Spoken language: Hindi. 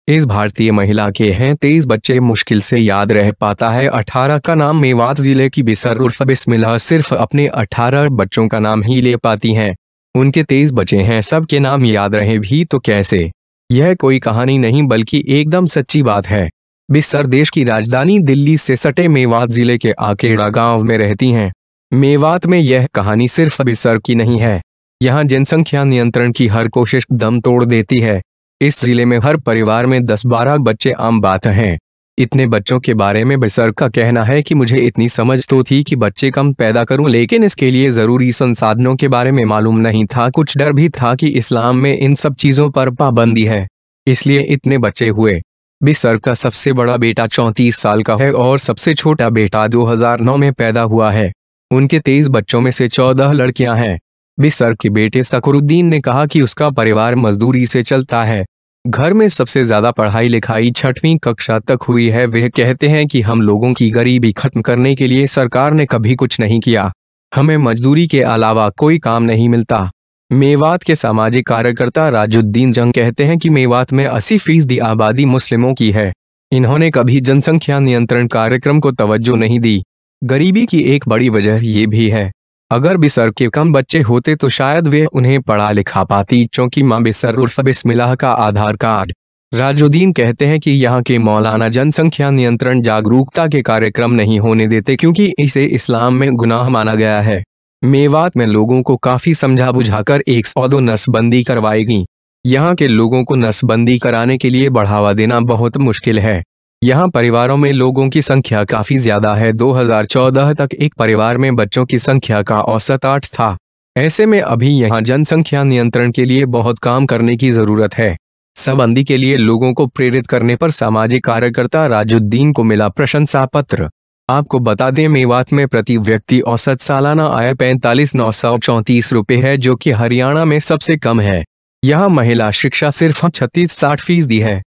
इस भारतीय महिला के हैं 23 बच्चे, मुश्किल से याद रह पाता है 18 का नाम। मेवात जिले की बिसर उर्फ बिस्मिल्लाह सिर्फ अपने 18 बच्चों का नाम ही ले पाती हैं। उनके 23 बच्चे हैं, सबके नाम याद रहे भी तो कैसे। यह कोई कहानी नहीं बल्कि एकदम सच्ची बात है। बिसर देश की राजधानी दिल्ली से सटे मेवात जिले के आकेड़ा गांव में रहती हैं। मेवात में यह कहानी सिर्फ बिसर की नहीं है, यहाँ जनसंख्या नियंत्रण की हर कोशिश दम तोड़ देती है। इस जिले में हर परिवार में 10-12 बच्चे आम बात हैं। इतने बच्चों के बारे में बिसर का कहना है कि मुझे इतनी समझ तो थी कि बच्चे कम पैदा करूं, लेकिन इसके लिए जरूरी संसाधनों के बारे में मालूम नहीं था। कुछ डर भी था कि इस्लाम में इन सब चीजों पर पाबंदी है, इसलिए इतने बच्चे हुए। बिसर का सबसे बड़ा बेटा 34 साल का है और सबसे छोटा बेटा 2009 में पैदा हुआ है। उनके 23 बच्चों में से 14 लड़कियां हैं। बिसर के बेटे सकरुद्दीन ने कहा कि उसका परिवार मजदूरी से चलता है। घर में सबसे ज्यादा पढ़ाई लिखाई 6वीं कक्षा तक हुई है। वे कहते हैं कि हम लोगों की गरीबी खत्म करने के लिए सरकार ने कभी कुछ नहीं किया। हमें मजदूरी के अलावा कोई काम नहीं मिलता। मेवात के सामाजिक कार्यकर्ता राजुद्दीन जंग कहते हैं कि मेवात में 80% आबादी मुस्लिमों की है। इन्होंने कभी जनसंख्या नियंत्रण कार्यक्रम को तवज्जो नहीं दी। गरीबी की एक बड़ी वजह ये भी है, अगर बिसर के कम बच्चे होते तो शायद वे उन्हें पढ़ा लिखा पाती, क्योंकि मां बिसर उर्फ बिस्मिल्लाह का आधार कार्ड। राजुद्दीन कहते हैं कि यहाँ के मौलाना जनसंख्या नियंत्रण जागरूकता के कार्यक्रम नहीं होने देते क्योंकि इसे इस्लाम में गुनाह माना गया है। मेवात में लोगों को काफी समझा बुझाकर 102 नसबंदी करवाई गई। यहाँ के लोगों को नसबंदी कराने के लिए बढ़ावा देना बहुत मुश्किल है। यहाँ परिवारों में लोगों की संख्या काफी ज्यादा है। 2014 तक एक परिवार में बच्चों की संख्या का औसत 8 था। ऐसे में अभी यहाँ जनसंख्या नियंत्रण के लिए बहुत काम करने की जरूरत है। नसबंदी के लिए लोगों को प्रेरित करने पर सामाजिक कार्यकर्ता राजुद्दीन को मिला प्रशंसा पत्र। आपको बता दें, मेवात में प्रति व्यक्ति औसत सालाना आय 45,934 रुपये है, जो कि हरियाणा में सबसे कम है। यहाँ महिला शिक्षा सिर्फ 36-60% है।